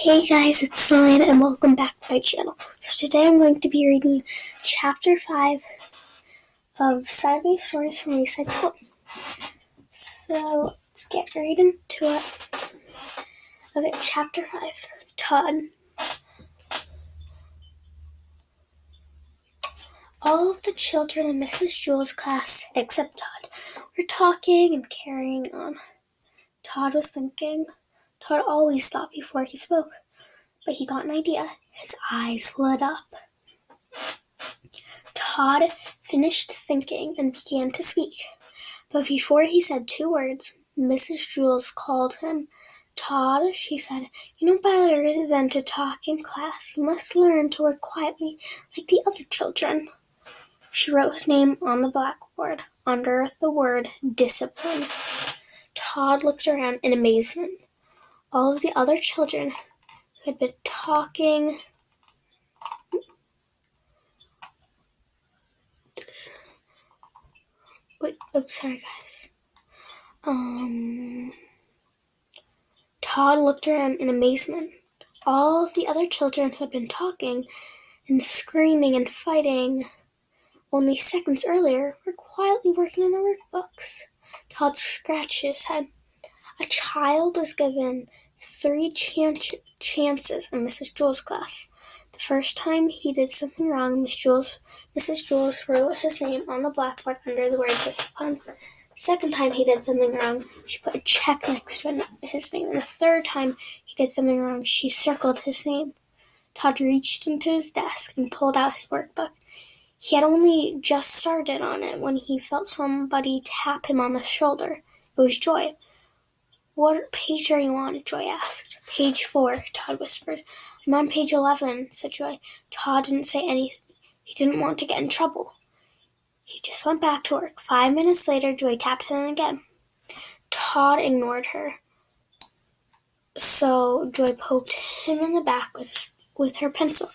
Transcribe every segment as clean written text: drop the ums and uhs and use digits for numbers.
Hey guys, it's Selena and welcome back to my channel. So today I'm going to be reading Chapter 5 of Saturday Stories from Wayside School. So let's get right into it. Okay, Chapter 5, Todd. All of the children in Mrs. Jewell's class, except Todd, were talking and carrying on. Todd was thinking. Todd always thought before he spoke, but he got an idea. His eyes lit up. Todd finished thinking and began to speak. But before he said 2 words, Mrs. Jules called him. "Todd," she said, "you know better than to talk in class. You must learn to work quietly like the other children." She wrote his name on the blackboard under the word discipline. Todd looked around in amazement. All of the other children who had been talking sorry guys. Todd looked around in amazement. All of the other children who had been talking and screaming and fighting only seconds earlier were quietly working on their workbooks. Todd scratched his head. A child was given 3 chances in Mrs. Jewell's class. The first time he did something wrong, Mrs. Jules wrote his name on the blackboard under the word discipline. Second time he did something wrong, she put a check next to his name. And the third time he did something wrong, she circled his name. Todd reached into his desk and pulled out his workbook. He had only just started on it when he felt somebody tap him on the shoulder. It was Joy. "What page are you on?" Joy asked. "Page 4, Todd whispered. "I'm on page 11, said Joy. Todd didn't say anything. He didn't want to get in trouble. He just went back to work. 5 minutes later, Joy tapped him again. Todd ignored her. So Joy poked him in the back with her pencil.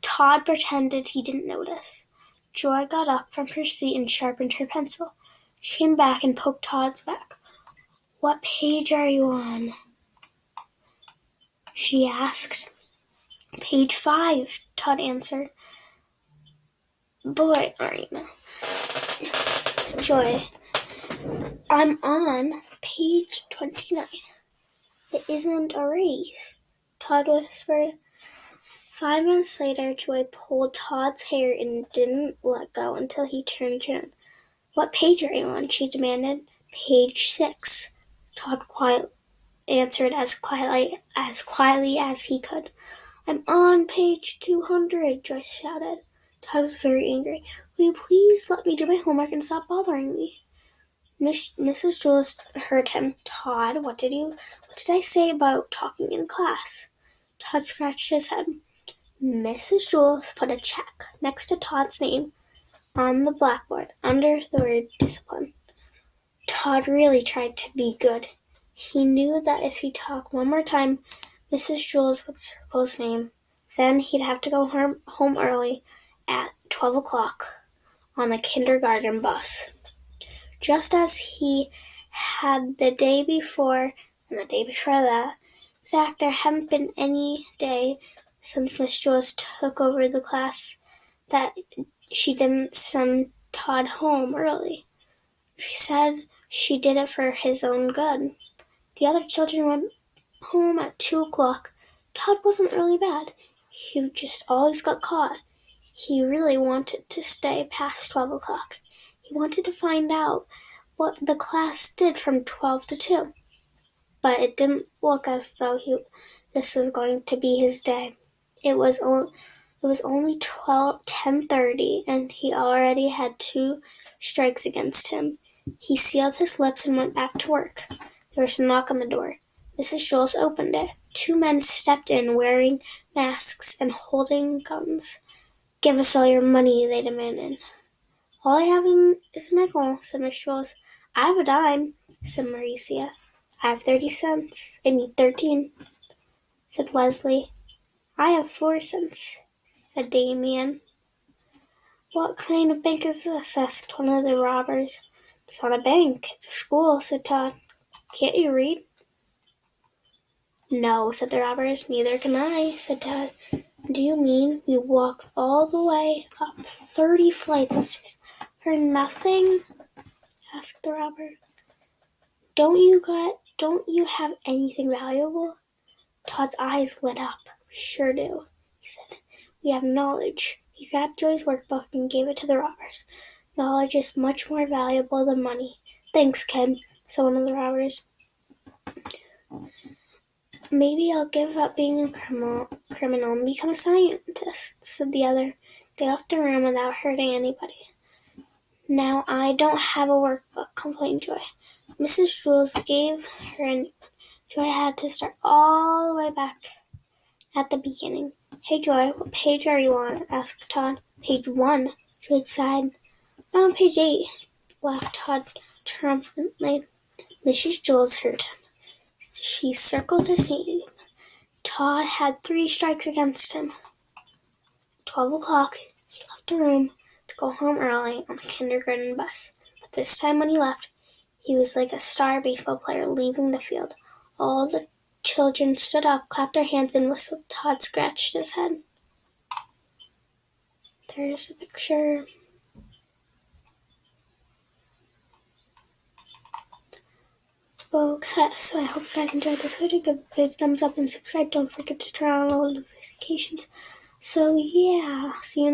Todd pretended he didn't notice. Joy got up from her seat and sharpened her pencil. She came back and poked Todd's back. "What page are you on?" she asked. "Page 5, Todd answered. "Boy, Arena." Joy, "I'm on page 29. "It isn't a race," Todd whispered. 5 minutes later, Joy pulled Todd's hair and didn't let go until he turned around. "What page are you on?" she demanded. "Page 6, Todd answered as quietly as he could. "I'm on page 200, Joy shouted. Todd was very angry. "Will you please let me do my homework and stop bothering me?" Mrs. Jules heard him. "Todd, what did I say about talking in class?" Todd scratched his head. Mrs. Jules put a check next to Todd's name on the blackboard under the word discipline. Todd really tried to be good. He knew that if he talked one more time, Mrs. Jules would circle his name. Then he'd have to go home early at 12 o'clock on the kindergarten bus. Just as he had the day before and the day before that. In fact, there hadn't been any day since Miss Jules took over the class that she didn't send Todd home early. She said she did it for his own good. The other children went home at 2 o'clock. Todd wasn't really bad. He just always got caught. He really wanted to stay past 12 o'clock. He wanted to find out what the class did from 12 to 2. But it didn't look as though this was going to be his day. It was only 10:30, and he already had 2 strikes against him. He sealed his lips and went back to work. There was a knock on the door. Mrs. Jules opened it. 2 men stepped in wearing masks and holding guns. "Give us all your money," they demanded. "All I have is a nickel," said Miss Jules. "I have a dime," said Maricia. "I have 30 cents. I need 13, said Leslie. "I have 4 cents, said Damien. "What kind of bank is this?" asked one of the robbers. "It's not a bank, it's a school," said Todd. "Can't you read?" No, said the robbers. Neither can I, said Todd. Do you mean we walked all the way up 30 flights of stairs for nothing? Asked the robber. Don't you have anything valuable? Todd's eyes lit up. We sure do, he said. We have knowledge. He grabbed Joy's workbook and gave it to the robbers. Knowledge is much more valuable than money. Thanks, kid, said one of the robbers. Maybe I'll give up being a criminal and become a scientist, said the other. They left the room without hurting anybody. Now I don't have a workbook, complained Joy. Mrs. Jules gave her and Joy had to start all the way back at the beginning. Hey Joy, what page are you on? Asked Todd. Page 1, Joy sighed. I'm on page 8, laughed Todd triumphantly. Mrs. Jules heard him. She circled his name. Todd had 3 strikes against him. 12 o'clock, he left the room to go home early on the kindergarten bus. But this time when he left, he was like a star baseball player leaving the field. All the children stood up, clapped their hands, and whistled. Todd scratched his head. There's the picture. Okay, so I hope you guys enjoyed this video. Give a big thumbs up and subscribe. Don't forget to turn on notifications. So yeah, see you next time.